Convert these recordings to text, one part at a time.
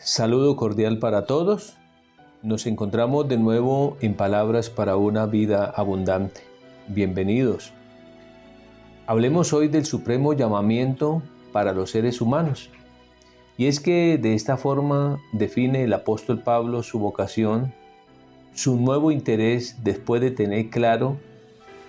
Saludo cordial para todos. Nos encontramos de nuevo en Palabras para una vida abundante. Bienvenidos. Hablemos hoy del supremo llamamiento para los seres humanos. Y es que de esta forma define el apóstol Pablo su vocación, su nuevo interés después de tener claro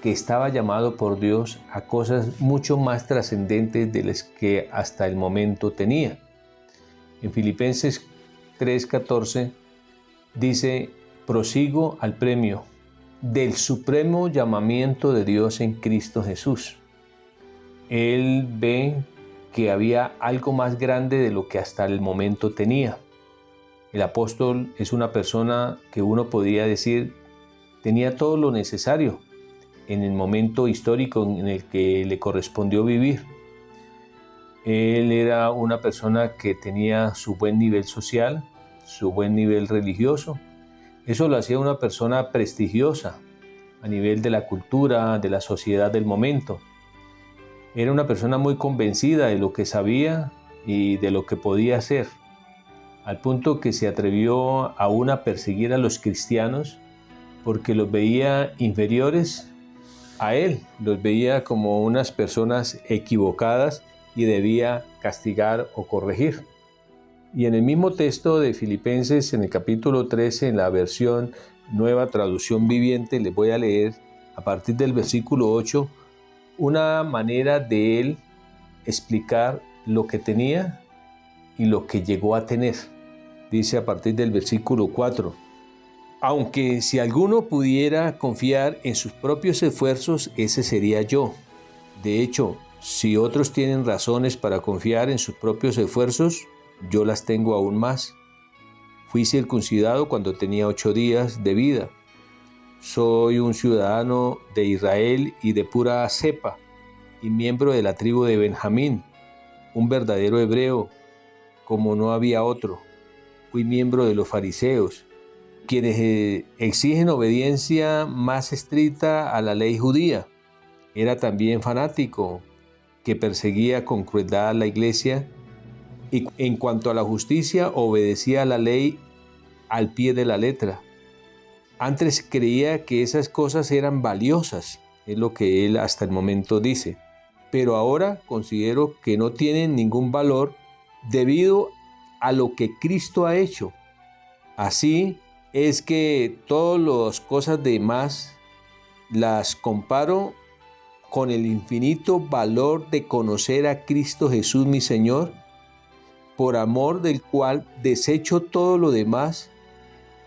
que estaba llamado por Dios a cosas mucho más trascendentes de las que hasta el momento tenía. En Filipenses 3:14 dice: prosigo al premio del supremo llamamiento de Dios en Cristo Jesús. Él ve que había algo más grande de lo que hasta el momento tenía. El apóstol es una persona que uno podría decir tenía todo lo necesario en el momento histórico en el que le correspondió vivir. Él era una persona que tenía su buen nivel social, su buen nivel religioso. Eso lo hacía una persona prestigiosa a nivel de la cultura, de la sociedad del momento. Era una persona muy convencida de lo que sabía y de lo que podía hacer, al punto que se atrevió aún a perseguir a los cristianos porque los veía inferiores a él, los veía como unas personas equivocadas y debía castigar o corregir. Y en el mismo texto de Filipenses, en el capítulo 13, en la versión Nueva Traducción Viviente, les voy a leer a partir del versículo 8 una manera de él explicar lo que tenía y lo que llegó a tener. Dice a partir del versículo 4: aunque si alguno pudiera confiar en sus propios esfuerzos, ese sería yo. De hecho, si otros tienen razones para confiar en sus propios esfuerzos, yo las tengo aún más. Fui circuncidado cuando tenía 8 días de vida. Soy un ciudadano de Israel y de pura cepa, y miembro de la tribu de Benjamín, un verdadero hebreo, como no había otro. Fui miembro de los fariseos, quienes exigen obediencia más estricta a la ley judía. Era también fanático, que perseguía con crueldad a la iglesia, y en cuanto a la justicia, obedecía a la ley al pie de la letra. Antes creía que esas cosas eran valiosas, es lo que él hasta el momento dice, pero ahora considero que no tienen ningún valor debido a lo que Cristo ha hecho. Así es que todas las cosas demás las comparo con el infinito valor de conocer a Cristo Jesús mi Señor, por amor del cual desecho todo lo demás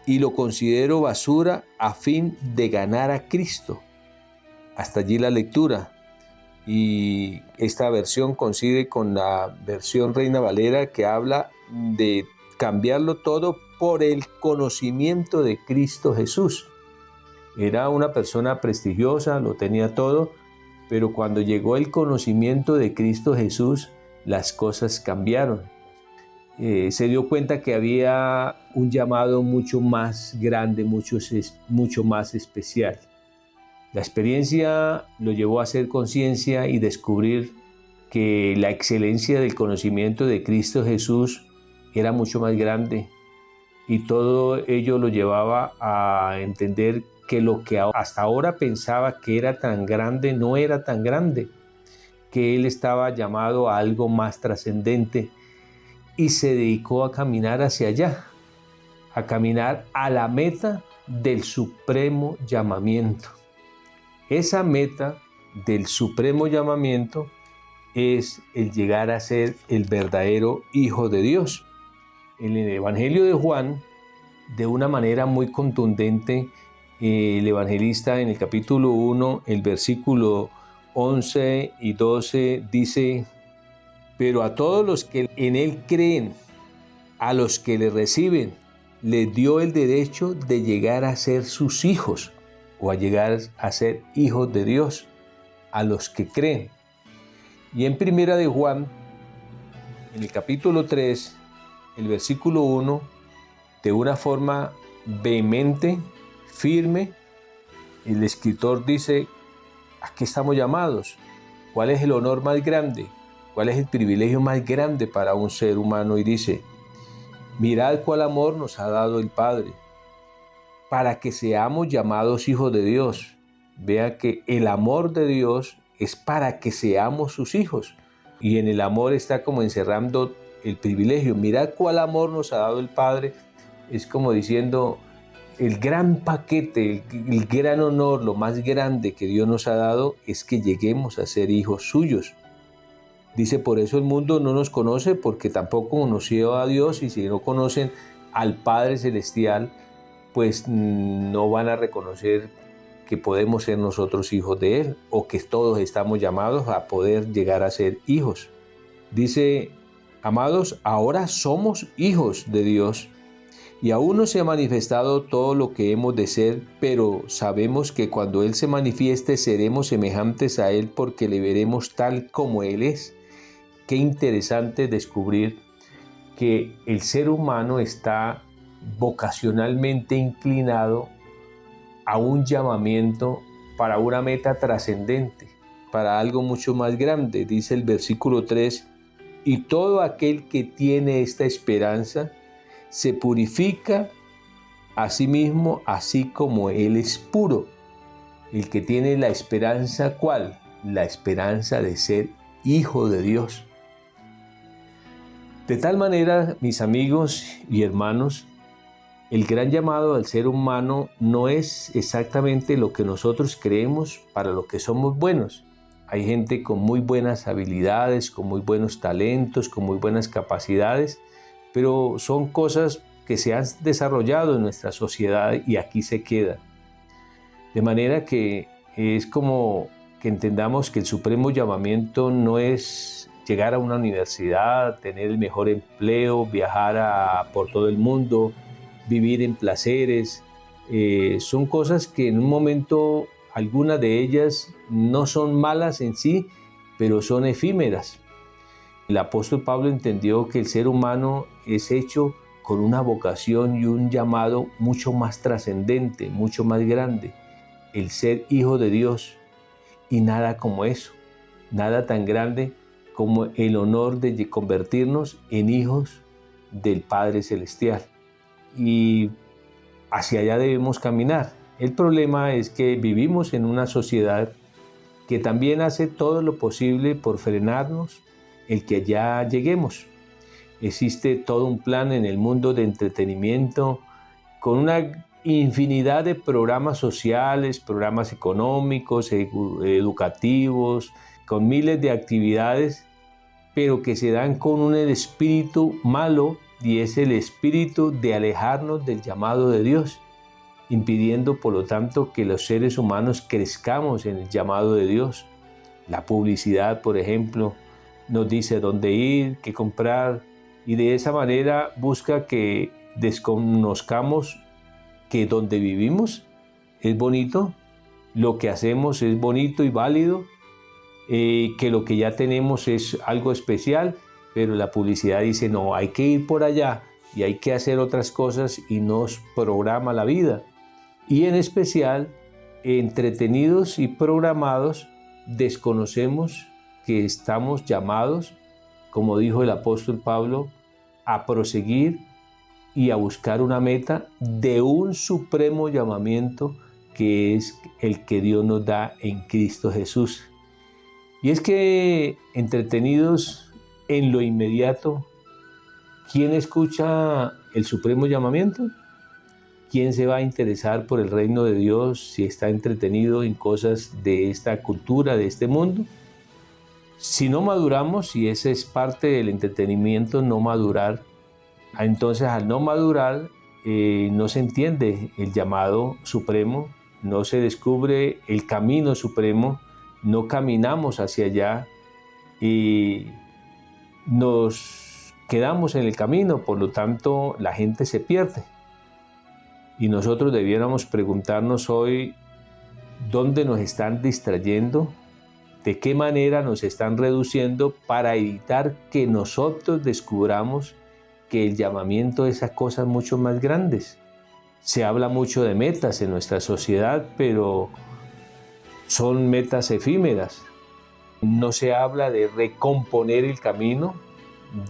y lo considero basura a fin de ganar a Cristo. Hasta allí la lectura. Y esta versión coincide con la versión Reina Valera, que habla de cambiarlo todo por el conocimiento de Cristo Jesús. Era una persona prestigiosa, lo tenía todo, pero cuando llegó el conocimiento de Cristo Jesús, las cosas cambiaron. Se dio cuenta que había un llamado mucho más grande, mucho más especial. La experiencia lo llevó a hacer conciencia y descubrir que la excelencia del conocimiento de Cristo Jesús era mucho más grande, y todo ello lo llevaba a entender que lo que hasta ahora pensaba que era tan grande no era tan grande, que él estaba llamado a algo más trascendente, y se dedicó a caminar hacia allá, a caminar a la meta del supremo llamamiento. Esa meta del supremo llamamiento es el llegar a ser el verdadero Hijo de Dios. En el Evangelio de Juan, de una manera muy contundente, el evangelista en el capítulo 1, el versículo 11 y 12 dice: pero a todos los que en él creen, a los que le reciben, les dio el derecho de llegar a ser sus hijos, o a llegar a ser hijos de Dios, a los que creen. Y en Primera de Juan, en el capítulo 3, el versículo 1, de una forma vehemente, firme, el escritor dice: ¿a qué estamos llamados? ¿Cuál es el honor más grande? ¿Cuál es el privilegio más grande para un ser humano? Y dice: Mirad cuál amor nos ha dado el Padre, para que seamos llamados hijos de Dios. Vea que el amor de Dios es para que seamos sus hijos. Y en el amor está como encerrando el privilegio. Mirad cuál amor nos ha dado el Padre. Es como diciendo, el gran paquete, el gran honor, lo más grande que Dios nos ha dado es que lleguemos a ser hijos suyos. Dice, por eso el mundo no nos conoce, porque tampoco conoció a Dios, y si no conocen al Padre Celestial, pues no van a reconocer que podemos ser nosotros hijos de Él, o que todos estamos llamados a poder llegar a ser hijos. Dice, amados, ahora somos hijos de Dios, y aún no se ha manifestado todo lo que hemos de ser, pero sabemos que cuando Él se manifieste seremos semejantes a Él, porque le veremos tal como Él es. Qué interesante descubrir que el ser humano está vocacionalmente inclinado a un llamamiento para una meta trascendente, para algo mucho más grande. Dice el versículo 3, y todo aquel que tiene esta esperanza se purifica a sí mismo, así como Él es puro. El que tiene la esperanza, ¿cuál? La esperanza de ser hijo de Dios. De tal manera, mis amigos y hermanos, el gran llamado al ser humano no es exactamente lo que nosotros creemos para lo que somos buenos. Hay gente con muy buenas habilidades, con muy buenos talentos, con muy buenas capacidades, pero son cosas que se han desarrollado en nuestra sociedad y aquí se quedan. De manera que es como que entendamos que el supremo llamamiento no es llegar a una universidad, tener el mejor empleo, viajar por todo el mundo, vivir en placeres. Son cosas que en un momento, algunas de ellas no son malas en sí, pero son efímeras. El apóstol Pablo entendió que el ser humano es hecho con una vocación y un llamado mucho más trascendente, mucho más grande, el ser hijo de Dios. Y nada como eso, nada tan grande como el honor de convertirnos en hijos del Padre Celestial. Y hacia allá debemos caminar. El problema es que vivimos en una sociedad que también hace todo lo posible por frenarnos el que allá lleguemos. Existe todo un plan en el mundo de entretenimiento con una infinidad de programas sociales, programas económicos, educativos, con miles de actividades, pero que se dan con un espíritu malo, y es el espíritu de alejarnos del llamado de Dios, impidiendo por lo tanto que los seres humanos crezcamos en el llamado de Dios. La publicidad, por ejemplo, nos dice dónde ir, qué comprar, y de esa manera busca que desconozcamos que donde vivimos es bonito, lo que hacemos es bonito y válido, que lo que ya tenemos es algo especial, pero la publicidad dice no, hay que ir por allá y hay que hacer otras cosas y nos programa la vida. Y en especial, entretenidos y programados, desconocemos que estamos llamados, como dijo el apóstol Pablo, a proseguir y a buscar una meta de un supremo llamamiento que es el que Dios nos da en Cristo Jesús. Y es que entretenidos en lo inmediato, ¿quién escucha el supremo llamamiento? ¿Quién se va a interesar por el reino de Dios si está entretenido en cosas de esta cultura, de este mundo? Si no maduramos, y ese es parte del entretenimiento, no madurar, entonces al no madurar no se entiende el llamado supremo, no se descubre el camino supremo, no caminamos hacia allá y nos quedamos en el camino, por lo tanto la gente se pierde. Y nosotros debiéramos preguntarnos hoy, ¿dónde nos están distrayendo? ¿De qué manera nos están reduciendo para evitar que nosotros descubramos que el llamamiento es a cosas mucho más grandes? Se habla mucho de metas en nuestra sociedad, pero son metas efímeras. No se habla de recomponer el camino,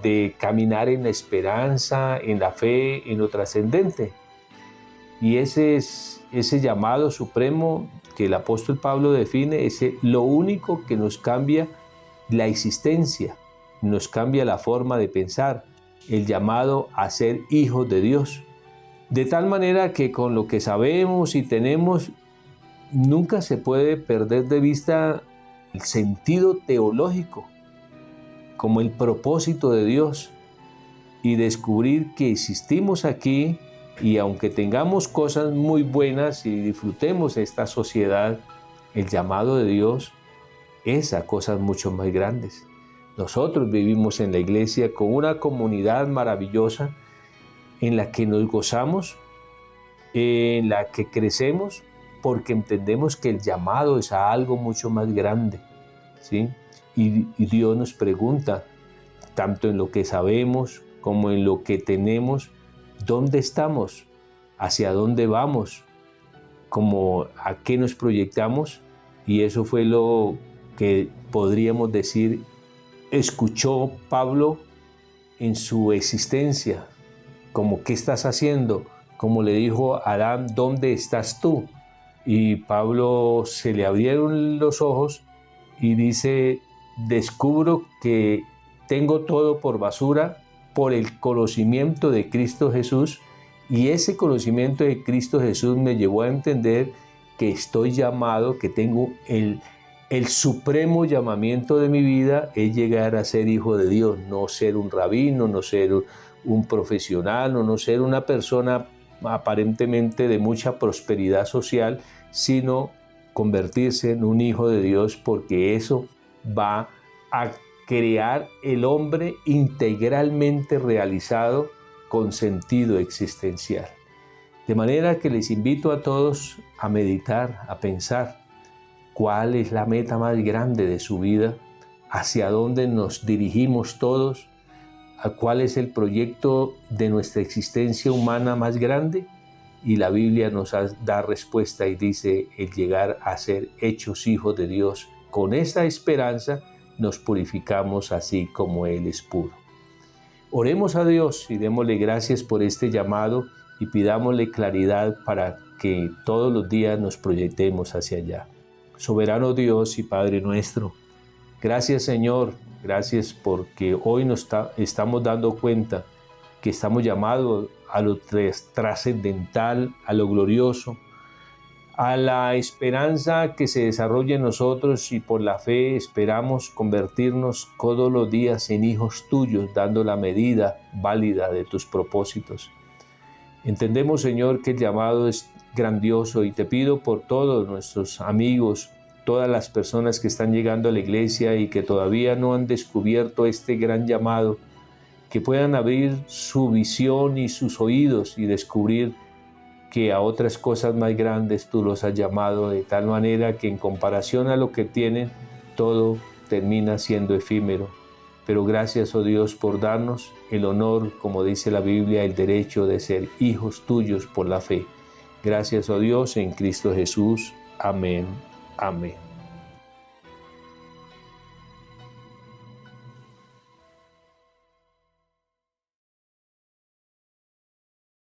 de caminar en la esperanza, en la fe, en lo trascendente. Y ese llamado supremo que el apóstol Pablo define, es lo único que nos cambia la existencia, nos cambia la forma de pensar, el llamado a ser hijos de Dios. De tal manera que con lo que sabemos y tenemos, nunca se puede perder de vista el sentido teológico, como el propósito de Dios, y descubrir que existimos aquí, y aunque tengamos cosas muy buenas y disfrutemos esta sociedad, el llamado de Dios es a cosas mucho más grandes. Nosotros vivimos en la iglesia con una comunidad maravillosa en la que nos gozamos, en la que crecemos, porque entendemos que el llamado es a algo mucho más grande, ¿sí? Y Dios nos pregunta, tanto en lo que sabemos como en lo que tenemos, ¿dónde estamos? ¿Hacia dónde vamos? ¿Cómo a qué nos proyectamos? Y eso fue lo que podríamos decir escuchó Pablo en su existencia, como ¿qué estás haciendo? Como le dijo a Adán, ¿dónde estás tú? Y Pablo se le abrieron los ojos y dice, descubro que tengo todo por basura por el conocimiento de Cristo Jesús, y ese conocimiento de Cristo Jesús me llevó a entender que estoy llamado, que tengo el supremo llamamiento de mi vida es llegar a ser hijo de Dios, no ser un rabino, no ser un profesional, no ser una persona aparentemente de mucha prosperidad social, sino convertirse en un hijo de Dios, porque eso va a crear el hombre integralmente realizado con sentido existencial. De manera que les invito a todos a meditar, a pensar cuál es la meta más grande de su vida, hacia dónde nos dirigimos todos, a cuál es el proyecto de nuestra existencia humana más grande. Y la Biblia nos da respuesta y dice el llegar a ser hechos hijos de Dios. Con esa esperanza nos purificamos así como Él es puro. Oremos a Dios y démosle gracias por este llamado y pidámosle claridad para que todos los días nos proyectemos hacia allá. Soberano Dios y Padre nuestro, gracias Señor, gracias porque hoy nos estamos dando cuenta que estamos llamados a lo trascendental, a lo glorioso, a la esperanza que se desarrolla en nosotros, y por la fe esperamos convertirnos todos los días en hijos tuyos, dando la medida válida de tus propósitos. Entendemos, Señor, que el llamado es grandioso y te pido por todos nuestros amigos, todas las personas que están llegando a la iglesia y que todavía no han descubierto este gran llamado, que puedan abrir su visión y sus oídos y descubrir que a otras cosas más grandes tú los has llamado, de tal manera que en comparación a lo que tienen, todo termina siendo efímero. Pero gracias, oh Dios, por darnos el honor, como dice la Biblia, el derecho de ser hijos tuyos por la fe. Gracias, oh Dios, en Cristo Jesús. Amén. Amén.